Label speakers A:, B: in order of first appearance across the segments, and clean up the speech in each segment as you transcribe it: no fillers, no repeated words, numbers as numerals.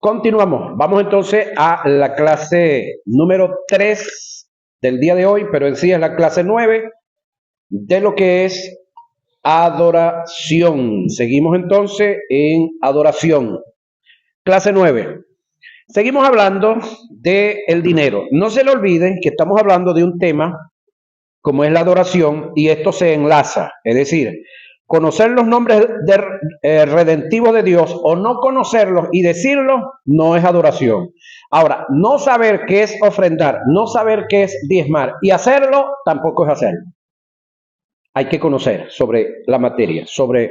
A: Continuamos. Vamos entonces a la clase número 3 del día de hoy, pero en sí es la clase 9 de lo que es adoración. Seguimos entonces en adoración. Clase 9. Seguimos hablando del dinero. No se le olviden que estamos hablando de un tema como es la adoración y esto se enlaza. Es decir, conocer los nombres redentivos de Dios o no conocerlos y decirlos no es adoración. Ahora, no saber qué es ofrendar, no saber qué es diezmar y hacerlo tampoco es hacerlo. Hay que conocer sobre la materia, sobre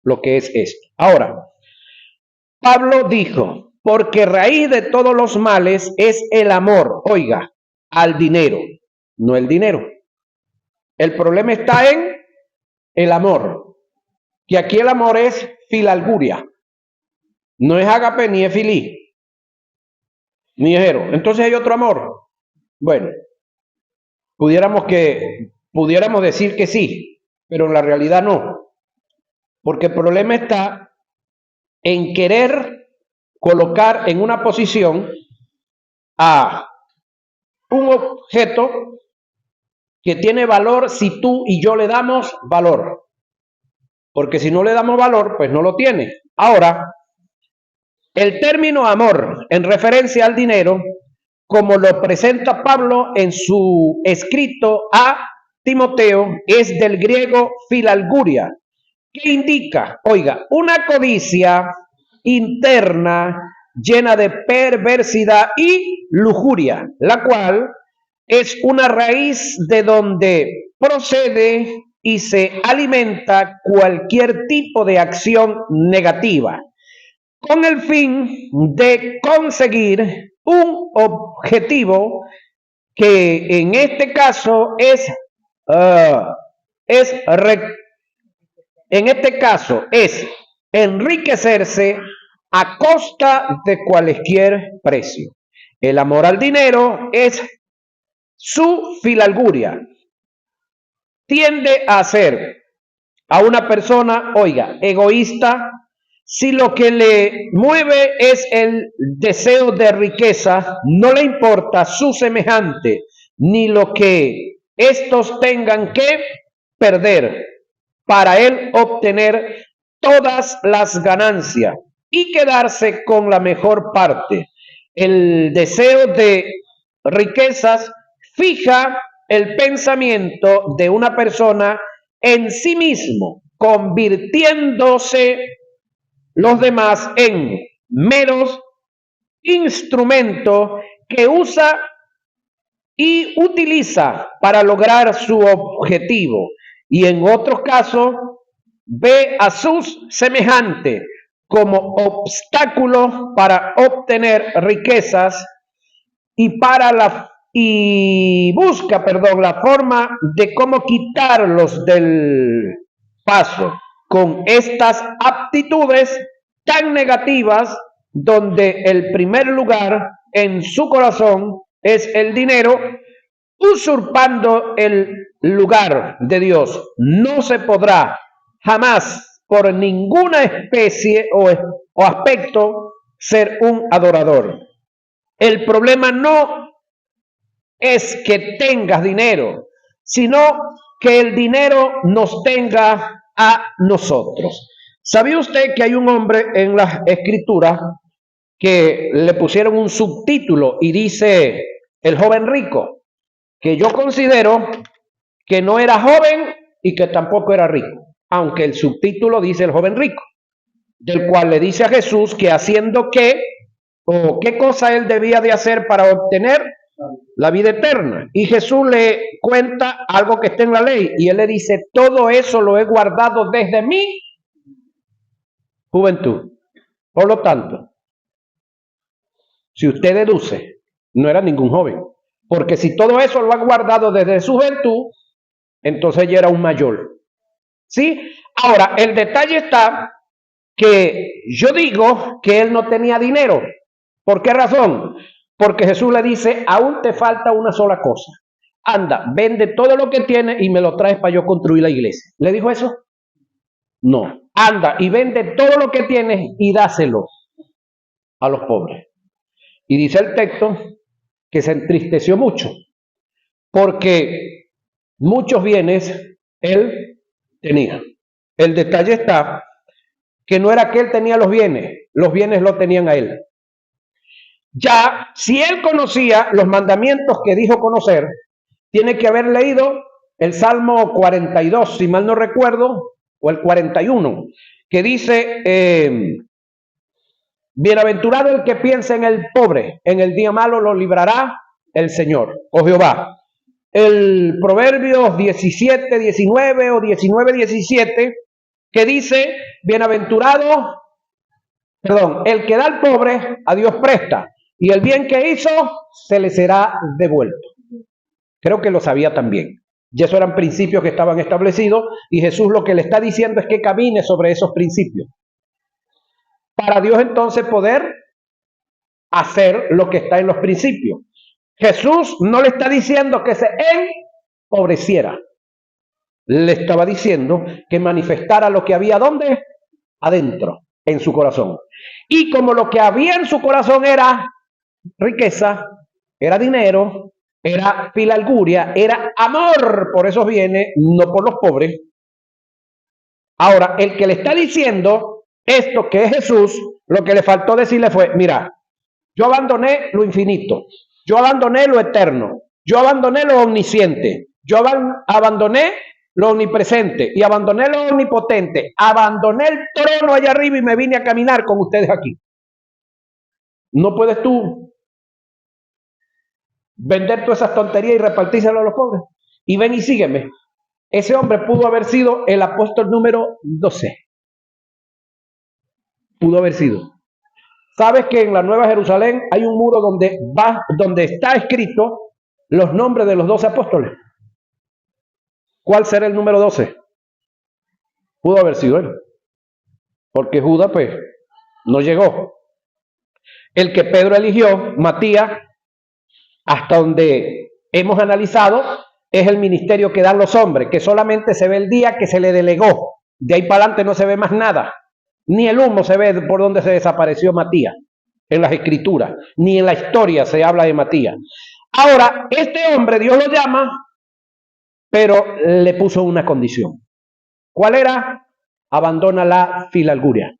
A: lo que es esto. Ahora, Pablo dijo, porque raíz de todos los males es el amor, oiga, al dinero, no el dinero. El problema está en el amor, que aquí el amor es filalguria, no es ágape ni es filí, ni es ero. Entonces hay otro amor. Bueno, pudiéramos decir que sí, pero en la realidad no, porque el problema está en querer colocar en una posición a un objeto que tiene valor si tú y yo le damos valor. Porque si no le damos valor, pues no lo tiene. Ahora, el término amor en referencia al dinero, como lo presenta Pablo en su escrito a Timoteo, es del griego filalguria, que indica, oiga, una codicia interna llena de perversidad y lujuria, la cual es una raíz de donde procede y se alimenta cualquier tipo de acción negativa, con el fin de conseguir un objetivo que en este caso es enriquecerse a costa de cualquier precio. El amor al dinero es su filalguria. Tiende a ser a una persona, oiga, egoísta, si lo que le mueve es el deseo de riqueza, no le importa su semejante, ni lo que estos tengan que perder para él obtener todas las ganancias y quedarse con la mejor parte. El deseo de riquezas fija el pensamiento de una persona en sí mismo, convirtiéndose los demás en meros instrumentos que usa y utiliza para lograr su objetivo. Y en otros casos ve a sus semejantes como obstáculos para obtener riquezas y busca, la forma de cómo quitarlos del paso con estas aptitudes tan negativas, donde el primer lugar en su corazón es el dinero, usurpando el lugar de Dios. No se podrá jamás por ninguna especie o aspecto ser un adorador. El problema no es que tengas dinero, sino que el dinero nos tenga a nosotros. ¿Sabía usted que hay un hombre en las escrituras que le pusieron un subtítulo y dice el joven rico? Que yo considero que no era joven y que tampoco era rico, aunque el subtítulo dice el joven rico, del cual le dice a Jesús que haciendo qué o qué cosa él debía de hacer para obtener la vida eterna. Y Jesús le cuenta algo que está en la ley y él le dice, todo eso lo he guardado desde mi juventud. Por lo tanto, si usted deduce, no era ningún joven, porque si todo eso lo ha guardado desde su juventud, entonces ya era un mayor. ¿Sí? Ahora, el detalle está que yo digo que él no tenía dinero. ¿Por qué razón? Porque Jesús le dice, aún te falta una sola cosa. Anda, vende todo lo que tienes y me lo traes para yo construir la iglesia. ¿Le dijo eso? No. Anda y vende todo lo que tienes y dáselo. a los pobres. Y dice el texto que se entristeció mucho, porque muchos bienes él tenía. El detalle está que no era que él tenía los bienes lo tenían a él. Ya, si él conocía los mandamientos que dijo conocer, tiene que haber leído el Salmo 42, si mal no recuerdo, o el 41, que dice, bienaventurado el que piensa en el pobre, en el día malo lo librará el Señor, o Jehová. El Proverbios 17, 19 o 19, 17, que dice, bienaventurado, el que da al pobre, a Dios presta, y el bien que hizo, se le será devuelto. Creo que lo sabía también. Y esos eran principios que estaban establecidos, y Jesús lo que le está diciendo es que camine sobre esos principios. Para Dios entonces poder hacer lo que está en los principios. Jesús no le está diciendo que se empobreciera. Le estaba diciendo que manifestara lo que había ¿dónde? Adentro, en su corazón. Y como lo que había en su corazón era riqueza, era dinero, era filarguria, era amor por esos bienes, no por los pobres. Ahora, el que le está diciendo esto que es Jesús, lo que le faltó decirle fue, mira, yo abandoné lo infinito, yo abandoné lo eterno, yo abandoné lo omnisciente, yo abandoné lo omnipresente y abandoné lo omnipotente, abandoné el trono allá arriba y me vine a caminar con ustedes aquí. No puedes tú vender todas esas tonterías y repartírselo a los pobres. Y ven y sígueme. Ese hombre pudo haber sido el apóstol número 12. Pudo haber sido. ¿Sabes que en la Nueva Jerusalén hay un muro donde está escrito los nombres de los 12 apóstoles? ¿Cuál será el número 12? Pudo haber sido él. Porque Judas, pues, no llegó. El que Pedro eligió, Matías, hasta donde hemos analizado, es el ministerio que dan los hombres, que solamente se ve el día que se le delegó. De ahí para adelante no se ve más nada. Ni el humo se ve por donde se desapareció Matías en las escrituras, ni en la historia se habla de Matías. Ahora, este hombre Dios lo llama, pero le puso una condición. ¿Cuál era? Abandona la filarguria.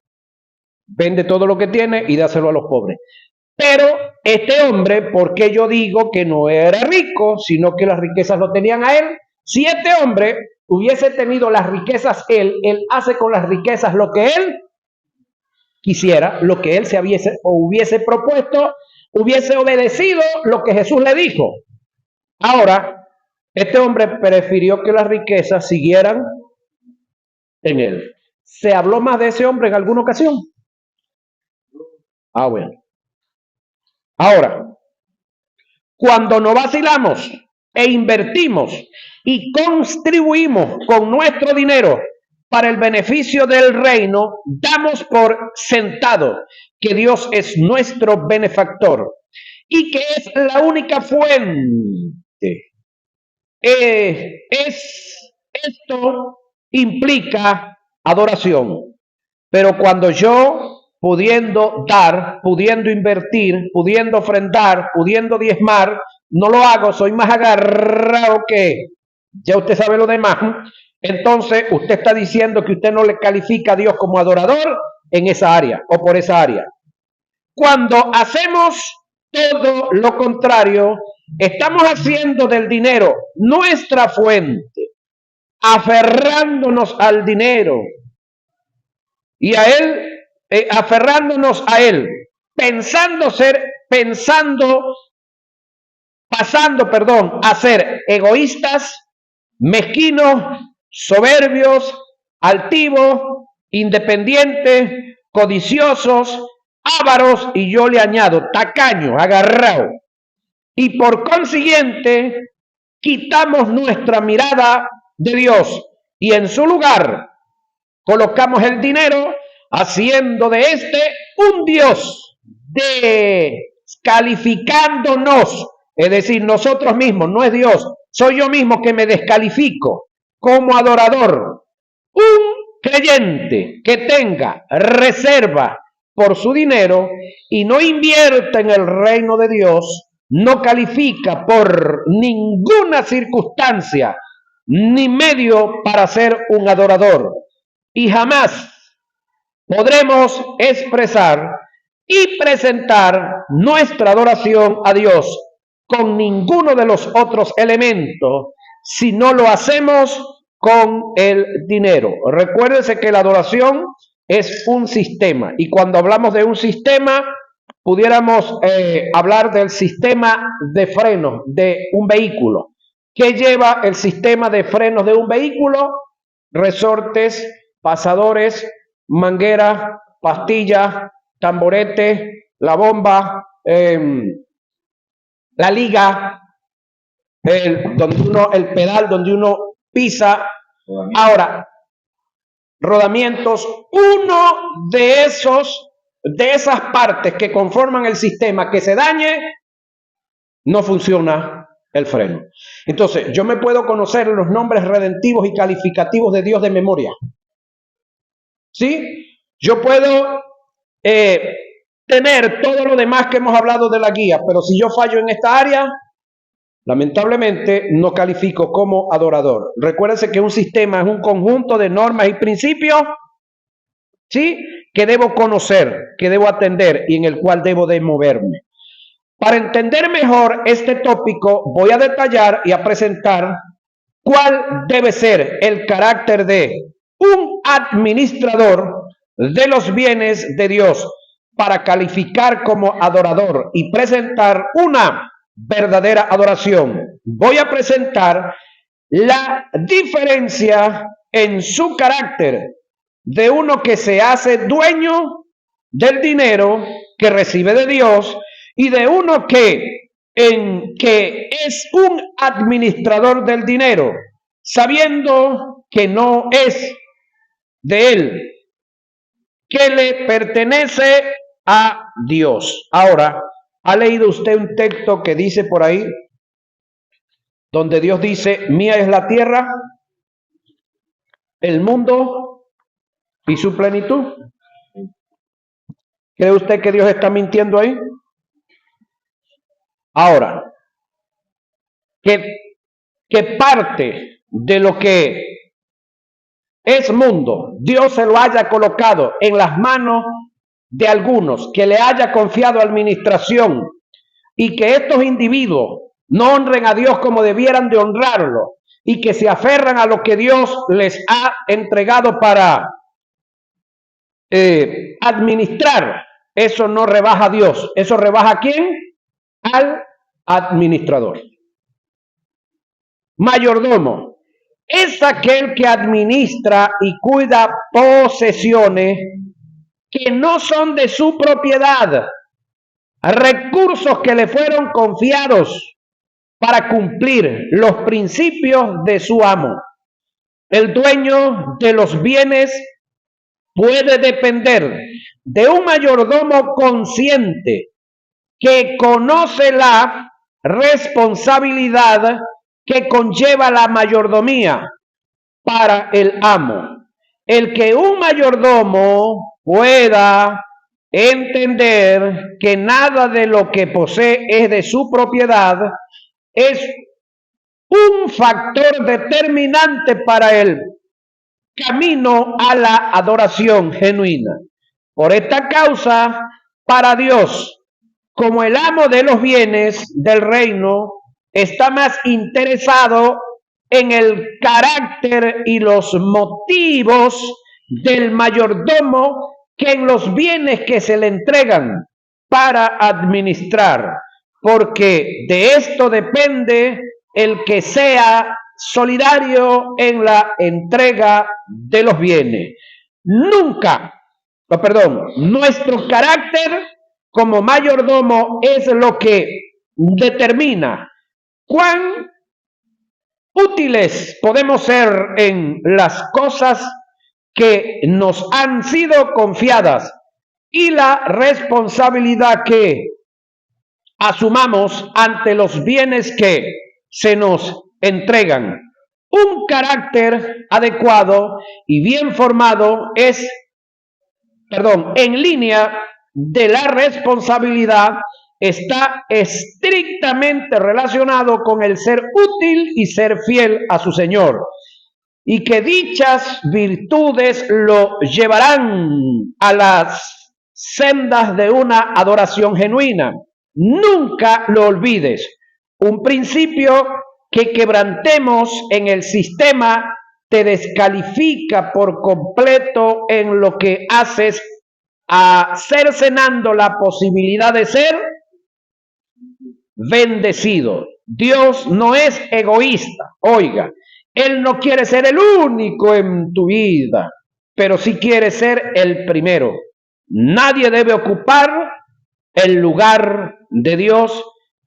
A: Vende todo lo que tiene y dáselo a los pobres. Pero este hombre, ¿por qué yo digo que no era rico, sino que las riquezas lo tenían a él? Si este hombre hubiese tenido las riquezas él hace con las riquezas lo que él quisiera, lo que él se hubiese propuesto, hubiese obedecido lo que Jesús le dijo. Ahora, este hombre prefirió que las riquezas siguieran en él. ¿Se habló más de ese hombre en alguna ocasión? Bueno. Ahora, cuando no vacilamos e invertimos y contribuimos con nuestro dinero para el beneficio del reino, damos por sentado que Dios es nuestro benefactor y que es la única fuente. Esto implica adoración, pero cuando yo, pudiendo dar, pudiendo invertir, pudiendo ofrendar, pudiendo diezmar, no lo hago, soy más agarrado que ya usted sabe lo demás, entonces usted está diciendo que usted no le califica a Dios como adorador en esa área o por esa área. Cuando hacemos todo lo contrario, estamos haciendo del dinero nuestra fuente, aferrándonos al dinero y a él, aferrándonos a él, pasando a ser egoístas, mezquinos, soberbios, altivos, independientes, codiciosos, ávaros y yo le añado tacaños, agarrados. Y por consiguiente quitamos nuestra mirada de Dios y en su lugar colocamos el dinero haciendo de este un Dios, descalificándonos, es decir, nosotros mismos, no es Dios, soy yo mismo que me descalifico como adorador. Un creyente que tenga reserva por su dinero y no invierte en el reino de Dios, no califica por ninguna circunstancia ni medio para ser un adorador. Y jamás podremos expresar y presentar nuestra adoración a Dios con ninguno de los otros elementos si no lo hacemos con el dinero. Recuérdense que la adoración es un sistema, y cuando hablamos de un sistema, pudiéramos hablar del sistema de frenos de un vehículo. ¿Qué lleva el sistema de frenos de un vehículo? Resortes, pasadores, manguera, pastilla, tamborete, la bomba, la liga, el pedal donde uno pisa. Ahora, rodamientos, uno de esas partes que conforman el sistema que se dañe, no funciona el freno. Entonces, yo me puedo conocer los nombres redentivos y calificativos de Dios de memoria. ¿Sí? Yo puedo tener todo lo demás que hemos hablado de la guía, pero si yo fallo en esta área, lamentablemente no califico como adorador. Recuérdense que un sistema es un conjunto de normas y principios, ¿sí?, que debo conocer, que debo atender y en el cual debo de moverme. Para entender mejor este tópico, voy a detallar y a presentar cuál debe ser el carácter de un administrador de los bienes de Dios para calificar como adorador y presentar una verdadera adoración. Voy a presentar la diferencia en su carácter de uno que se hace dueño del dinero que recibe de Dios y de uno que es un administrador del dinero, sabiendo que no es de él, que le pertenece a Dios. Ahora, ¿ha leído usted un texto que dice por ahí, donde Dios dice, mía es la tierra, el mundo y su plenitud? ¿Cree usted que Dios está mintiendo ahí? Ahora, que parte de lo que es mundo, Dios se lo haya colocado en las manos de algunos, que le haya confiado administración y que estos individuos no honren a Dios como debieran de honrarlo y que se aferran a lo que Dios les ha entregado para administrar, eso no rebaja a Dios, eso rebaja ¿a quién? Al administrador. Mayordomo es aquel que administra y cuida posesiones que no son de su propiedad, recursos que le fueron confiados para cumplir los principios de su amo. El dueño de los bienes puede depender de un mayordomo consciente que conoce la responsabilidad que conlleva la mayordomía para el amo. El que un mayordomo pueda entender que nada de lo que posee es de su propiedad es un factor determinante para el camino a la adoración genuina. Por esta causa, para Dios, como el amo de los bienes del reino, está más interesado en el carácter y los motivos del mayordomo que en los bienes que se le entregan para administrar, porque de esto depende el que sea solidario en la entrega de los bienes. Nuestro carácter como mayordomo es lo que determina cuán útiles podemos ser en las cosas que nos han sido confiadas y la responsabilidad que asumamos ante los bienes que se nos entregan. Un carácter adecuado y bien formado es en línea de la responsabilidad está estrictamente relacionado con el ser útil y ser fiel a su Señor, y que dichas virtudes lo llevarán a las sendas de una adoración genuina. Nunca lo olvides. Un principio que quebrantemos en el sistema te descalifica por completo en lo que haces, a cercenando la posibilidad de ser bendecido. Dios no es egoísta, oiga, Él no quiere ser el único en tu vida, pero sí quiere ser el primero. Nadie debe ocupar el lugar de Dios,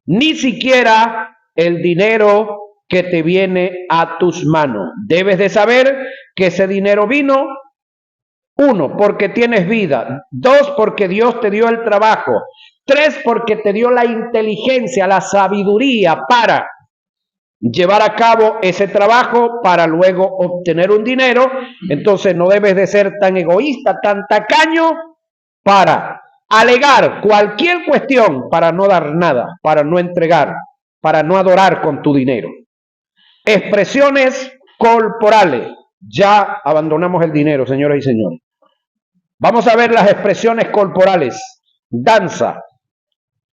A: ni siquiera el dinero que te viene a tus manos. Debes de saber que ese dinero vino, uno, porque tienes vida; dos, porque Dios te dio el trabajo; tres, porque te dio la inteligencia, la sabiduría para llevar a cabo ese trabajo para luego obtener un dinero. Entonces no debes de ser tan egoísta, tan tacaño para alegar cualquier cuestión para no dar nada, para no entregar, para no adorar con tu dinero. Expresiones corporales. Ya abandonamos el dinero, señoras y señores. Vamos a ver las expresiones corporales. Danza.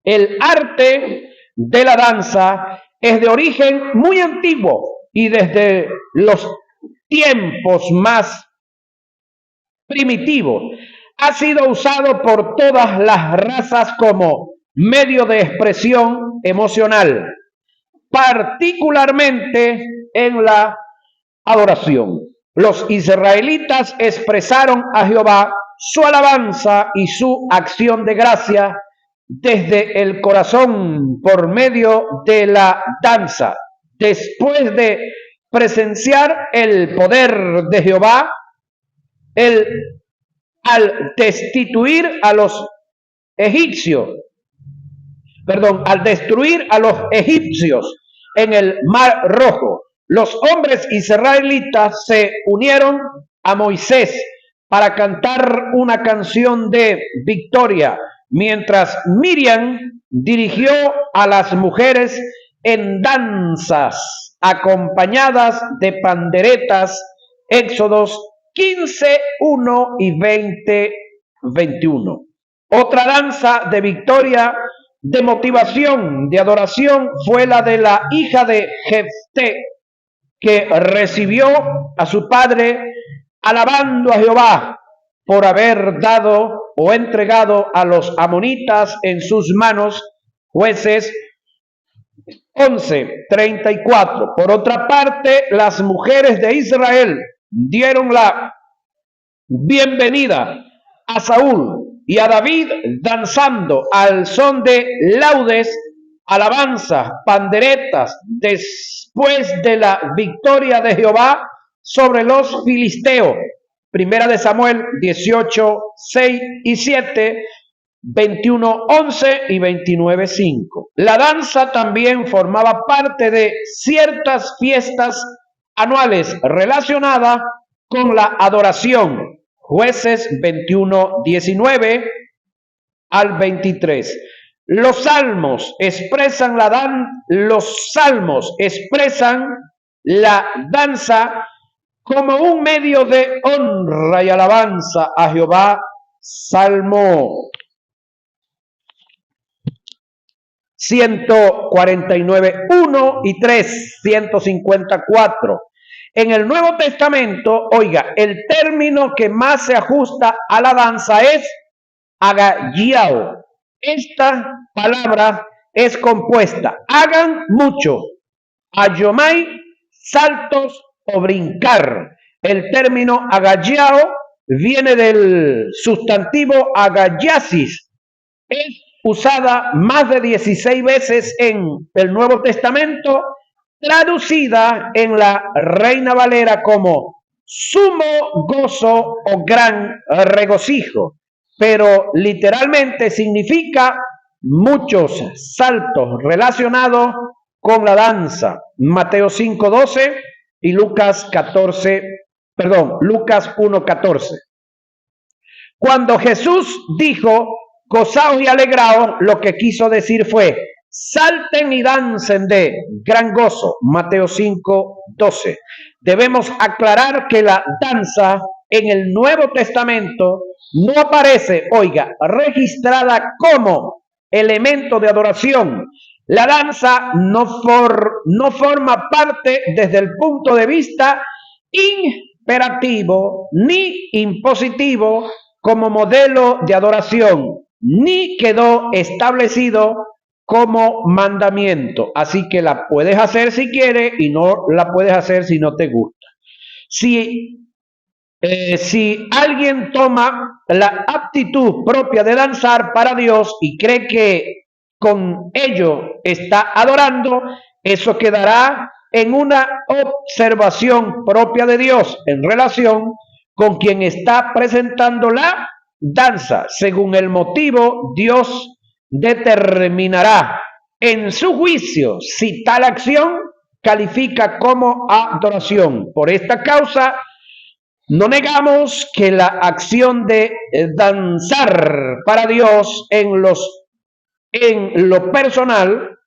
A: El arte de la danza es de origen muy antiguo y desde los tiempos más primitivos ha sido usado por todas las razas como medio de expresión emocional, particularmente en la adoración. Los israelitas expresaron a Jehová su alabanza y su acción de gracia desde el corazón por medio de la danza. Después de presenciar el poder de Jehová, al destruir a los egipcios en el Mar Rojo, los hombres israelitas se unieron a Moisés para cantar una canción de victoria, mientras Miriam dirigió a las mujeres en danzas acompañadas de panderetas. Éxodos 15, 1 y 20, 21. Otra danza de victoria, de motivación, de adoración, fue la de la hija de Jefté, que recibió a su padre alabando a Jehová por haber dado o entregado a los amonitas en sus manos. Jueces 11:34. Por otra parte, las mujeres de Israel dieron la bienvenida a Saúl y a David danzando al son de laudes, alabanzas, panderetas, después de la victoria de Jehová sobre los filisteos. Primera de Samuel 18, 6 y 7, 21, 11 y 29, 5. La danza también formaba parte de ciertas fiestas anuales relacionadas con la adoración. Jueces 21, 19 al 23. Los salmos expresan la danza como un medio de honra y alabanza a Jehová. Salmo 149, 1 y 3, 154. En el Nuevo Testamento, oiga, el término que más se ajusta a la danza es agagiao. Esta palabra es compuesta: hagan mucho, ayomai, saltos o brincar. El término agagiao viene del sustantivo agayasis. Es usada más de 16 veces en el Nuevo Testamento, traducida en la Reina Valera como sumo gozo o gran regocijo, pero literalmente significa muchos saltos relacionados con la danza. Mateo 5:12 y Lucas 1:14. Cuando Jesús dijo, gozaos y alegraos, lo que quiso decir fue, salten y dancen de gran gozo. Mateo 5:12. Debemos aclarar que la danza en el Nuevo Testamento no aparece, oiga, registrada como elemento de adoración. La danza no forma parte desde el punto de vista imperativo ni impositivo como modelo de adoración, ni quedó establecido como mandamiento. Así que la puedes hacer si quieres y no la puedes hacer si no te gusta. Si alguien toma la aptitud propia de danzar para Dios y cree que con ello está adorando, eso quedará en una observación propia de Dios en relación con quien está presentando la danza. Según el motivo, Dios determinará en su juicio si tal acción califica como adoración. Por esta causa, no negamos que la acción de danzar para Dios en lo personal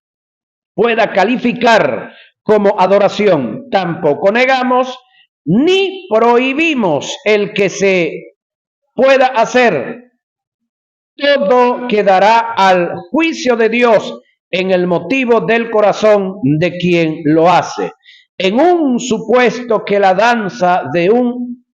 A: pueda calificar como adoración. Tampoco negamos ni prohibimos el que se pueda hacer. Todo quedará al juicio de Dios en el motivo del corazón de quien lo hace. En un supuesto que la danza de un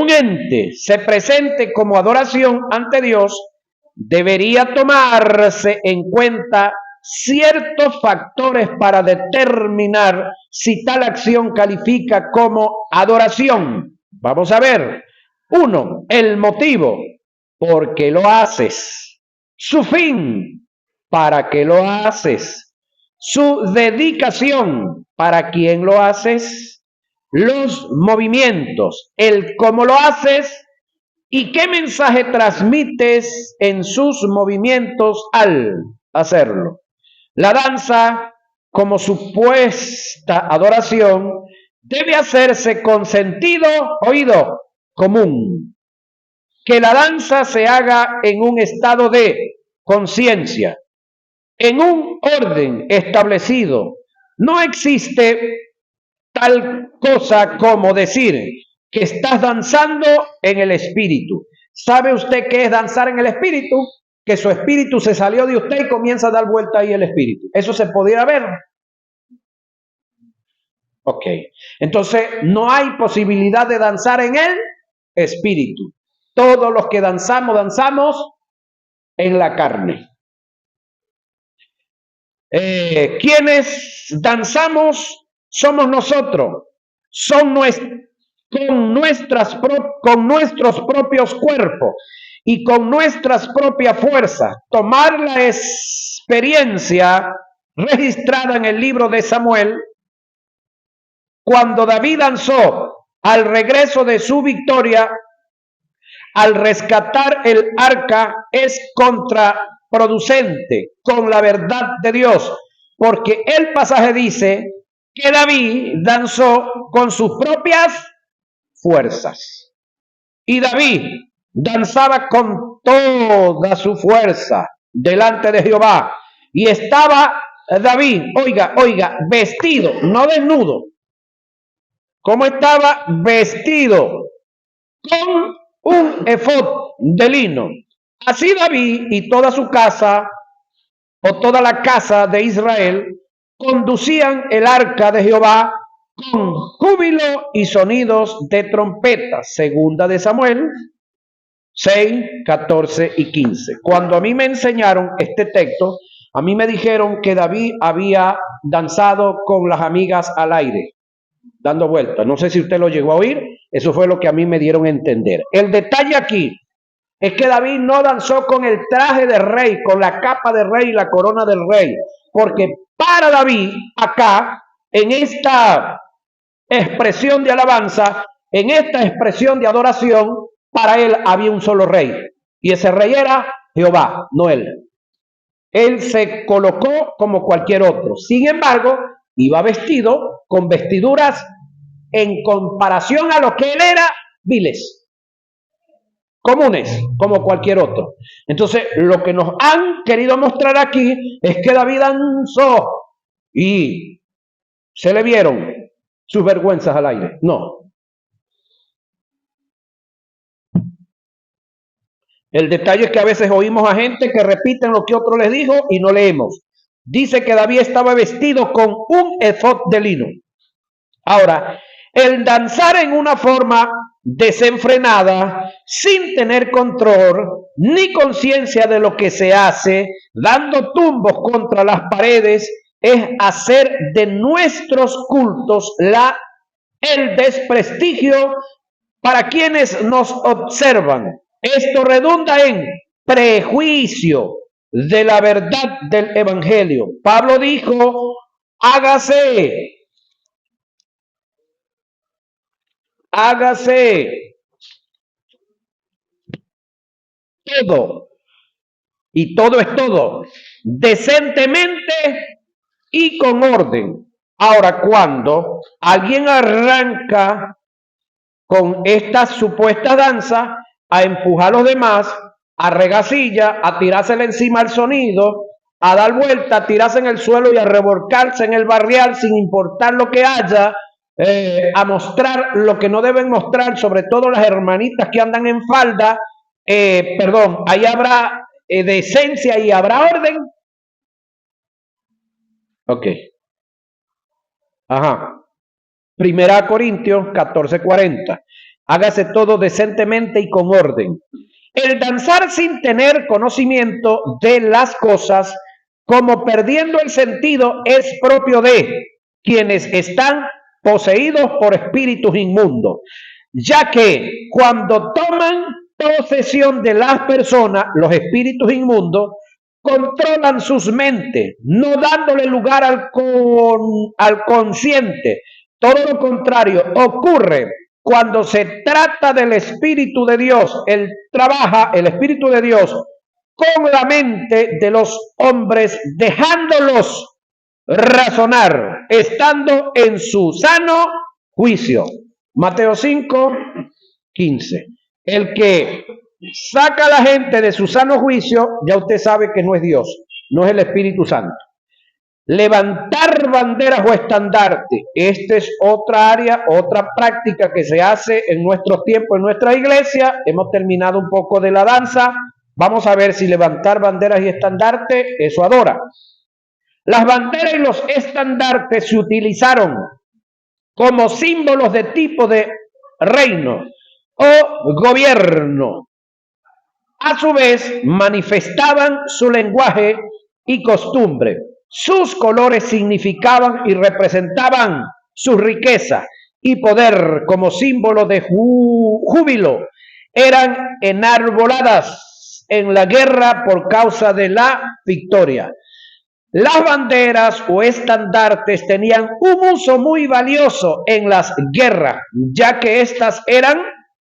A: ente se presente como adoración ante Dios, debería tomarse en cuenta ciertos factores para determinar si tal acción califica como adoración. Vamos a ver. 1. El motivo. ¿Por qué lo haces? Su fin. ¿Para qué lo haces? Su dedicación. ¿Para quién lo haces? Los movimientos. El cómo lo haces y qué mensaje transmites en sus movimientos al hacerlo. La danza, como supuesta adoración, debe hacerse con sentido, oído, común. Que la danza se haga en un estado de conciencia, en un orden establecido. No existe tal cosa como decir que estás danzando en el espíritu. ¿Sabe usted qué es danzar en el espíritu? Que su espíritu se salió de usted y comienza a dar vuelta ahí el espíritu. ¿Eso se podía ver? Ok. Entonces, no hay posibilidad de danzar en el espíritu. Todos los que danzamos, danzamos en la carne. Quienes danzamos somos nosotros. Son con nuestros propios cuerpos y con nuestras propias fuerzas. Tomar la experiencia registrada en el libro de Samuel, cuando David danzó al regreso de su victoria, al rescatar el arca, es contraproducente con la verdad de Dios, porque el pasaje dice que David danzó con sus propias fuerzas. Y David danzaba con toda su fuerza delante de Jehová. Y estaba David, oiga, vestido, no desnudo. ¿Cómo estaba vestido? Con un efod de lino. Así David y toda su casa, o toda la casa de Israel, conducían el arca de Jehová con júbilo y sonidos de trompeta. Segunda de Samuel 6, 14 y 15. Cuando a mí me enseñaron este texto, a mí me dijeron que David había danzado con las amigas al aire, dando vueltas. No sé si usted lo llegó a oír, eso fue lo que a mí me dieron a entender. El detalle aquí es que David no danzó con el traje de rey, con la capa de rey y la corona del rey, porque para David, acá, en esta expresión de alabanza, en esta expresión de adoración, para él había un solo rey, y ese rey era Jehová, no él. Él se colocó como cualquier otro. Sin embargo, iba vestido con vestiduras en comparación a lo que él era, viles, comunes, como cualquier otro. Entonces, lo que nos han querido mostrar aquí es que David danzó y se le vieron sus vergüenzas al aire. No. El detalle es que a veces oímos a gente que repiten lo que otro les dijo y no leemos. Dice que David estaba vestido con un efod de lino. Ahora, el danzar en una forma desenfrenada, sin tener control ni conciencia de lo que se hace, dando tumbos contra las paredes, es hacer de nuestros cultos el desprestigio para quienes nos observan. Esto redunda en prejuicio de la verdad del evangelio. Pablo dijo, hágase todo, y todo es todo, decentemente y con orden. Ahora, cuando alguien arranca con esta supuesta danza a empujar a los demás, a regasilla, a tirársele encima al sonido, a dar vuelta, a tirarse en el suelo y a revolcarse en el barrial sin importar lo que haya, a mostrar lo que no deben mostrar, sobre todo las hermanitas que andan en falda, ahí habrá decencia y habrá orden. Ok. Ajá. Primera Corintios 14:40. Hágase todo decentemente y con orden. El danzar sin tener conocimiento de las cosas, como perdiendo el sentido, es propio de quienes están poseídos por espíritus inmundos, ya que cuando toman posesión de las personas, los espíritus inmundos controlan sus mentes, no dándole lugar al consciente. Todo lo contrario ocurre cuando se trata del Espíritu de Dios. Él trabaja, el Espíritu de Dios, con la mente de los hombres, dejándolos razonar, estando en su sano juicio. Mateo 5:15. El que saca a la gente de su sano juicio, ya usted sabe que no es Dios, no es el Espíritu Santo. Levantar banderas o estandarte. Esta es otra área, otra práctica que se hace en nuestros tiempos, en nuestra iglesia. Hemos terminado un poco de la danza. Vamos a ver si levantar banderas y estandarte, eso adora. Las banderas y los estandartes se utilizaron como símbolos de tipo de reino o gobierno. A su vez, manifestaban su lenguaje y costumbre. Sus colores significaban y representaban su riqueza y poder como símbolo de júbilo. Eran enarboladas en la guerra por causa de la victoria. Las banderas o estandartes tenían un uso muy valioso en las guerras, ya que éstas eran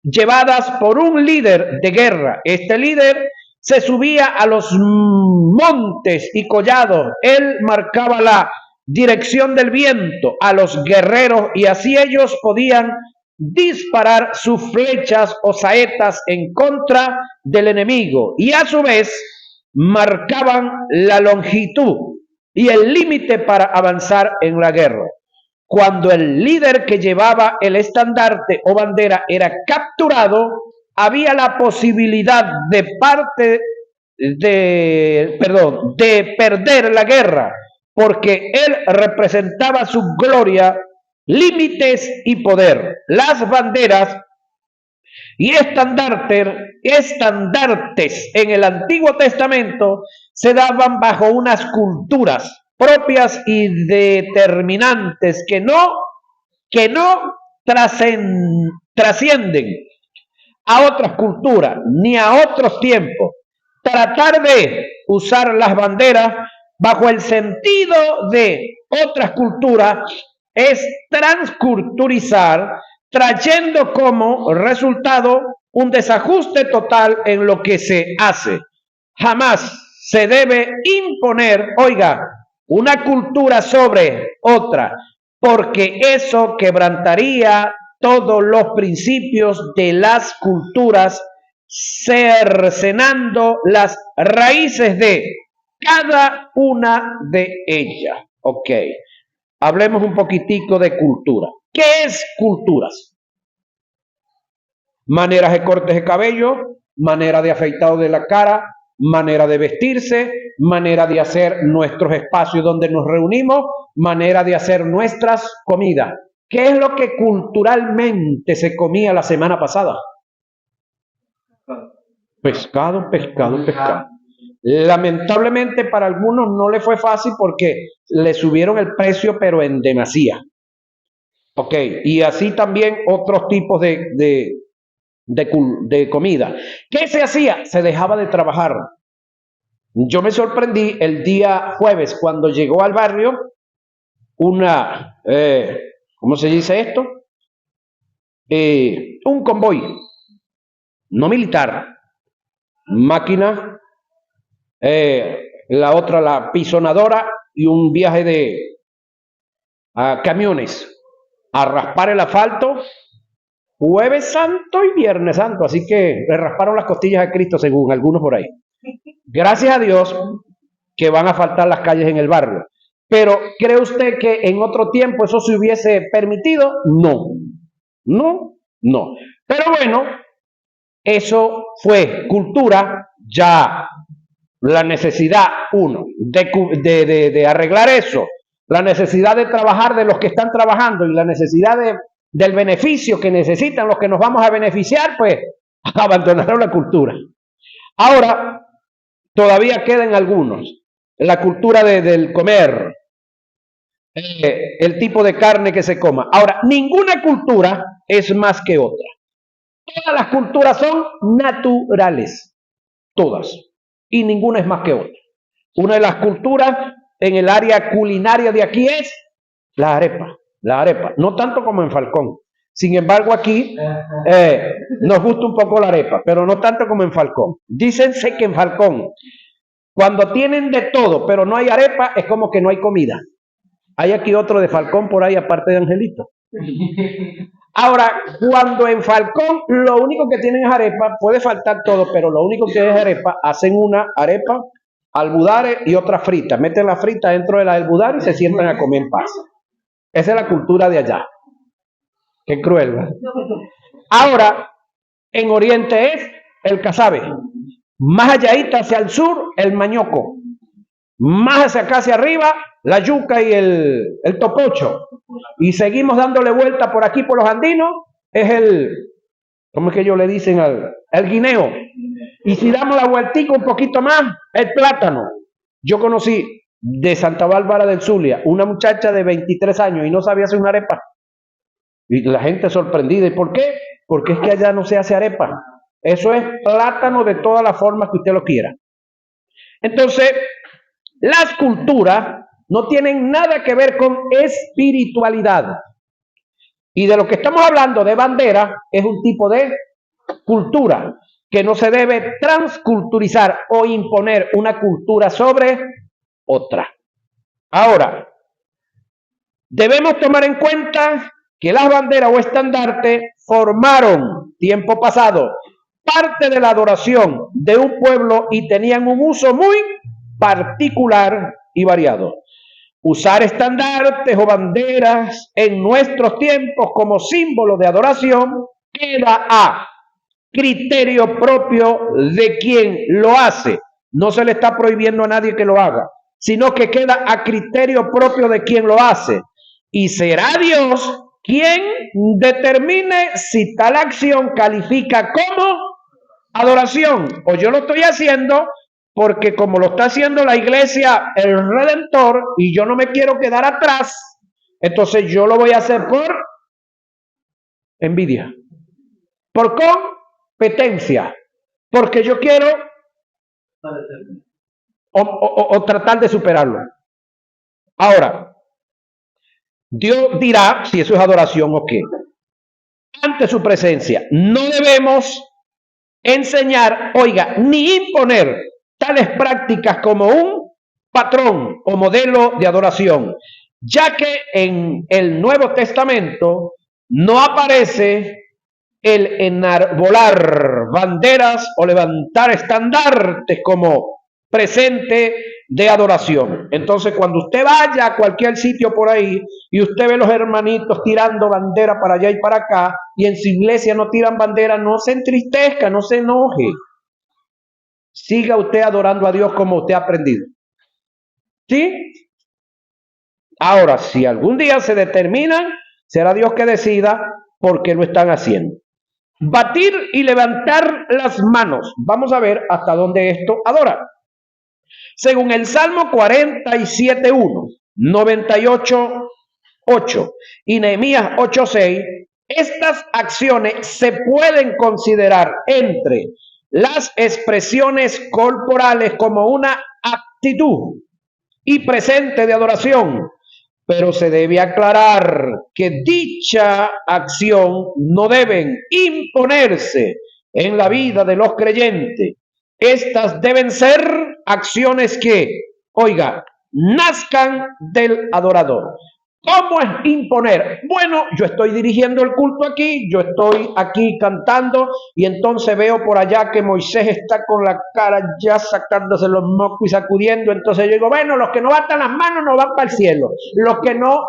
A: llevadas por un líder de guerra. Este líder se subía a los montes y collados. Él marcaba la dirección del viento a los guerreros y así ellos podían disparar sus flechas o saetas en contra del enemigo, y a su vez marcaban la longitud y el límite para avanzar en la guerra. Cuando el líder que llevaba el estandarte o bandera era capturado, había la posibilidad de perder la guerra, porque él representaba su gloria, límites y poder. Las banderas y estandartes en el Antiguo Testamento se daban bajo unas culturas propias y determinantes que no trascienden a otras culturas ni a otros tiempos. Tratar de usar las banderas bajo el sentido de otras culturas es transculturizar, trayendo como resultado un desajuste total en lo que se hace. Jamás se debe imponer, una cultura sobre otra, porque eso quebrantaría todos los principios de las culturas, cercenando las raíces de cada una de ellas. Ok, hablemos un poquitico de cultura. ¿Qué es culturas? Maneras de cortes de cabello, manera de afeitado de la cara, manera de vestirse, manera de hacer nuestros espacios donde nos reunimos, manera de hacer nuestras comidas. ¿Qué es lo que culturalmente se comía la semana pasada? Pescado, pescado, pescado. Lamentablemente para algunos no le fue fácil porque le subieron el precio, pero en demasía. Ok, y así también otros tipos de comida. ¿Qué se hacía? Se dejaba de trabajar. Yo me sorprendí el día jueves cuando llegó al barrio una, ¿cómo se dice esto? Un convoy, no militar, máquina, la otra la pisonadora y un viaje de camiones a raspar el asfalto Jueves Santo y Viernes Santo, así que le rasparon las costillas a Cristo según algunos por ahí. Gracias a Dios que van a faltar las calles en el barrio. Pero ¿cree usted que en otro tiempo eso se hubiese permitido? No, no. Pero bueno, eso fue cultura, ya la necesidad, de arreglar eso, la necesidad de trabajar de los que están trabajando y la necesidad del beneficio que necesitan los que nos vamos a beneficiar, pues abandonaron la cultura. Ahora, todavía quedan algunos. La cultura del comer, el tipo de carne que se coma. Ahora, ninguna cultura es más que otra. Todas las culturas son naturales, todas, y ninguna es más que otra. Una de las culturas en el área culinaria de aquí es la arepa, no tanto como en Falcón. Sin embargo, aquí nos gusta un poco la arepa, pero no tanto como en Falcón. Dícense que en Falcón, cuando tienen de todo, pero no hay arepa, es como que no hay comida. Hay aquí otro de Falcón por ahí, aparte de Angelito. Ahora, cuando en Falcón lo único que tienen es arepa, puede faltar todo, pero lo único que es arepa, hacen una arepa, albudare y otra frita. Meten la frita dentro de la albudare y se sientan a comer en paz. Esa es la cultura de allá. Qué cruel, ¿verdad? Ahora, en Oriente es el casabe. Más allá hacia el sur, el mañoco. Más hacia acá hacia arriba, la yuca y el topocho. Y seguimos dándole vuelta por aquí, por los andinos, es ¿cómo es que ellos le dicen el guineo? Y si damos la vueltica un poquito más, el plátano. Yo conocí de Santa Bárbara del Zulia una muchacha de 23 años y no sabía hacer una arepa. Y la gente sorprendida. ¿Y por qué? Porque es que allá no se hace arepa. Eso es plátano de todas las formas que usted lo quiera. Entonces, las culturas no tienen nada que ver con espiritualidad. Y de lo que estamos hablando de bandera es un tipo de cultura que no se debe transculturizar o imponer una cultura sobre otra. Ahora, debemos tomar en cuenta que las banderas o estandartes formaron, tiempo pasado, parte de la adoración de un pueblo y tenían un uso muy particular y variado. Usar estandartes o banderas en nuestros tiempos como símbolo de adoración queda a criterio propio de quien lo hace. No se le está prohibiendo a nadie que lo haga, sino que queda a criterio propio de quien lo hace. Y será Dios quien determine si tal acción califica como adoración o yo lo estoy haciendo porque como lo está haciendo la iglesia, el Redentor, y yo no me quiero quedar atrás, entonces yo lo voy a hacer por envidia, por competencia, porque yo quiero o tratar de superarlo. Ahora, Dios dirá si eso es adoración o qué. Ante su presencia, no debemos enseñar, oiga, ni imponer tales prácticas como un patrón o modelo de adoración. ya que en el Nuevo Testamento no aparece el enarbolar banderas o levantar estandartes como presente de adoración. Entonces, cuando usted vaya a cualquier sitio por ahí y usted ve los hermanitos tirando bandera para allá y para acá, y en su iglesia no tiran bandera, no se entristezca, no se enoje. Siga usted adorando a Dios como usted ha aprendido. ¿Sí? Ahora, si algún día se determinan, será Dios que decida por qué lo están haciendo. Batir y levantar las manos. Vamos a ver hasta dónde esto adora. Según el Salmo 47.1, 98.8 y Nehemías 8.6, estas acciones se pueden considerar entre las expresiones corporales como una actitud y presente de adoración, pero se debe aclarar que dicha acción no deben imponerse en la vida de los creyentes. Estas deben ser acciones que, oiga, nazcan del adorador. ¿Cómo es imponer? Bueno, yo estoy dirigiendo el culto aquí, yo estoy aquí cantando y entonces veo por allá que Moisés está con la cara ya sacándose los mocos y sacudiendo. Entonces yo digo, bueno, los que no batan las manos no van para el cielo. Los que no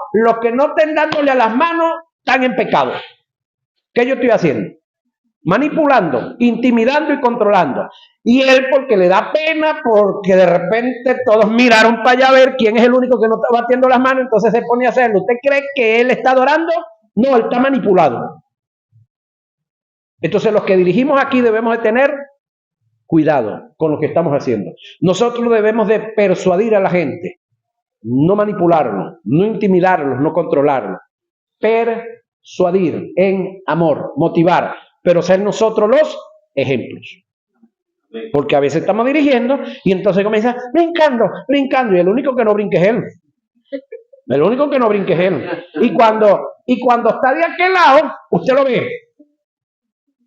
A: estén dándole a las manos están en pecado. ¿Qué yo estoy haciendo? Manipulando, intimidando y controlando. Y él porque le da pena, porque de repente todos miraron para allá a ver quién es el único que no está batiendo las manos, entonces se pone a hacerlo. ¿Usted cree que él está adorando? No, él está manipulado. Entonces los que dirigimos aquí debemos de tener cuidado con lo que estamos haciendo. Nosotros debemos de persuadir a la gente, no manipularlos, no intimidarlos, no controlarlos. Persuadir en amor, motivar, pero ser nosotros los ejemplos. Porque a veces estamos dirigiendo y entonces comienza brincando, y el único que no brinque es él. El único que no brinque es él. Y cuando está de aquel lado, usted lo ve.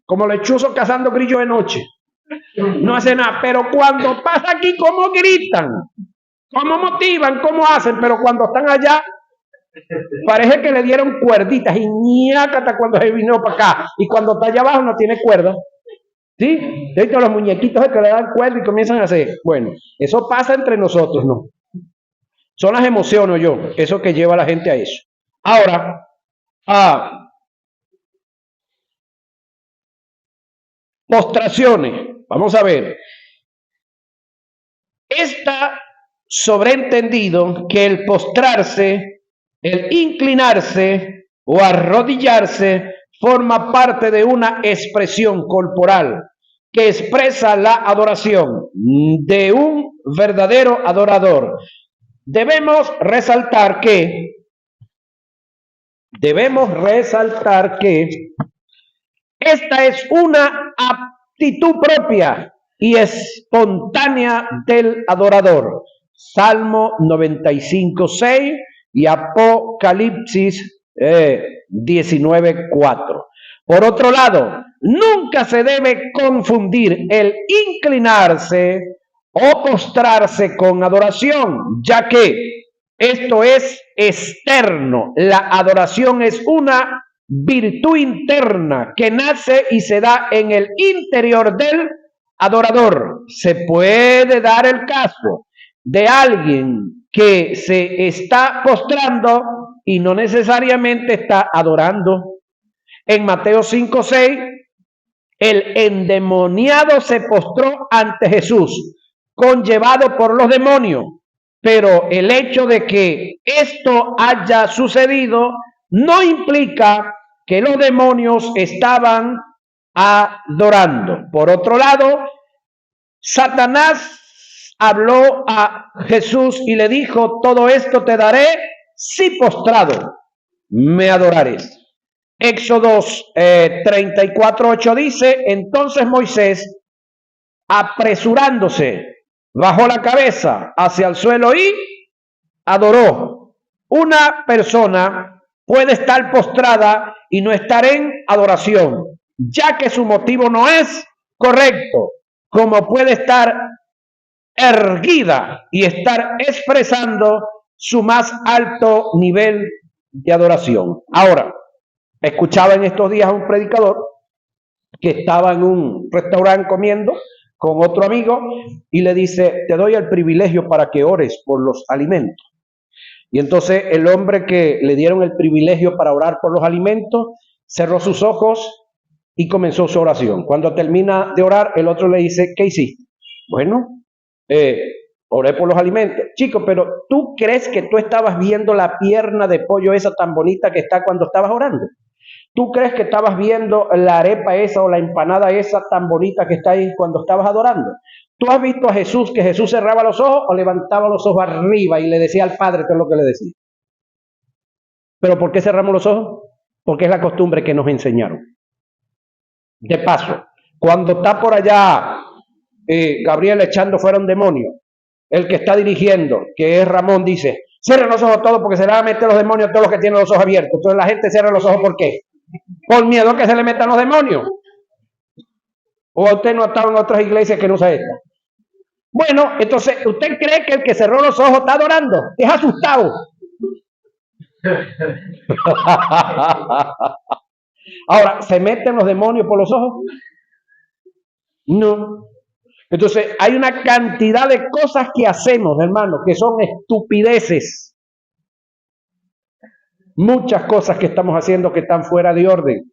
A: Como lechuzo cazando grillos de noche. No hace nada. Pero cuando pasa aquí, ¿cómo gritan? ¿Cómo motivan? ¿Cómo hacen? Pero cuando están allá, parece que le dieron cuerditas y ñácata cuando se vino para acá. Y cuando está allá abajo no tiene cuerda. ¿Sí? De hecho, los muñequitos que le dan cuerda y comienzan a hacer. Bueno, eso pasa entre nosotros, ¿no? Son las emociones, eso que lleva a la gente a eso. Ahora, postraciones. Vamos a ver. Está sobreentendido que el postrarse, el inclinarse o arrodillarse forma parte de una expresión corporal que expresa la adoración de un verdadero adorador. Debemos resaltar que esta es una aptitud propia y espontánea del adorador. Salmo 95.6 y Apocalipsis 19.4. Por otro lado, nunca se debe confundir el inclinarse o postrarse con adoración, ya que esto es externo. La adoración es una virtud interna que nace y se da en el interior del adorador. Se puede dar el caso de alguien que se está postrando y no necesariamente está adorando. En Mateo 5.6, el endemoniado se postró ante Jesús, conllevado por los demonios. Pero el hecho de que esto haya sucedido no implica que los demonios estaban adorando. Por otro lado, Satanás habló a Jesús y le dijo, todo esto te daré si postrado me adorares. Éxodo 34.8 dice, entonces Moisés, apresurándose, bajó la cabeza hacia el suelo y adoró. Una persona puede estar postrada y no estar en adoración, ya que su motivo no es correcto, como puede estar erguida y estar expresando su más alto nivel de adoración. Ahora, escuchaba en estos días a un predicador que estaba en un restaurante comiendo con otro amigo y le dice, te doy el privilegio para que ores por los alimentos. Y entonces el hombre que le dieron el privilegio para orar por los alimentos, cerró sus ojos y comenzó su oración. Cuando termina de orar, el otro le dice, ¿qué hiciste? Bueno, oré por los alimentos. Chico, pero ¿tú crees que tú estabas viendo la pierna de pollo esa tan bonita que está cuando estabas orando? ¿Tú crees que estabas viendo la arepa esa o la empanada esa tan bonita que está ahí cuando estabas adorando? ¿Tú has visto a Jesús que Jesús cerraba los ojos o levantaba los ojos arriba y le decía al Padre todo lo que le decía? ¿Pero por qué cerramos los ojos? Porque es la costumbre que nos enseñaron. De paso, cuando está por allá Gabriel echando fuera un demonio, el que está dirigiendo, que es Ramón, dice, cierren los ojos todos porque se le van a meter los demonios a todos los que tienen los ojos abiertos. Entonces la gente cierra los ojos, ¿por qué? Por miedo a que se le metan los demonios. ¿O a usted no ha estado en otras iglesias que no sea esta? Bueno, entonces, ¿usted cree que el que cerró los ojos está adorando? Es asustado. Ahora, ¿se meten los demonios por los ojos? No. Entonces, hay una cantidad de cosas que hacemos, hermano, que son estupideces. Muchas cosas que estamos haciendo que están fuera de orden.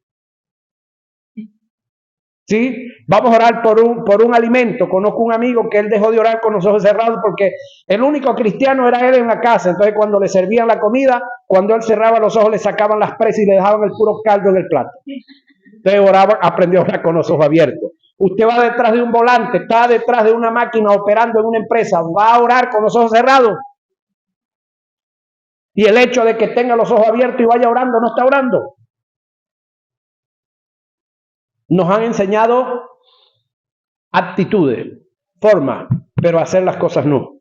A: ¿Sí? Vamos a orar por un alimento. Conozco un amigo que él dejó de orar con los ojos cerrados porque el único cristiano era él en la casa. Entonces cuando le servían la comida, cuando él cerraba los ojos le sacaban las presas y le dejaban el puro caldo en el plato. Entonces oraba, aprendió a orar con los ojos abiertos. Usted va detrás de un volante, está detrás de una máquina operando en una empresa, va a orar con los ojos cerrados. Y el hecho de que tenga los ojos abiertos y vaya orando, no está orando. Nos han enseñado actitudes, formas, pero hacer las cosas no.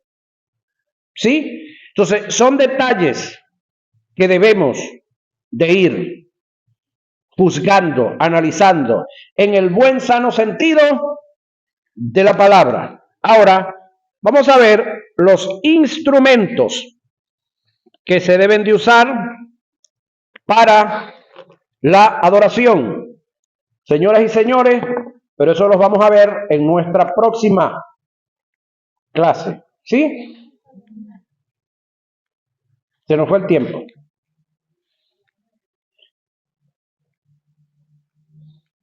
A: ¿Sí? Entonces, son detalles que debemos de ir juzgando, analizando, en el buen sano sentido de la palabra. Ahora, vamos a ver los instrumentos que se deben de usar para la adoración. Señoras y señores, pero eso los vamos a ver en nuestra próxima clase. ¿Sí? Se nos fue el tiempo.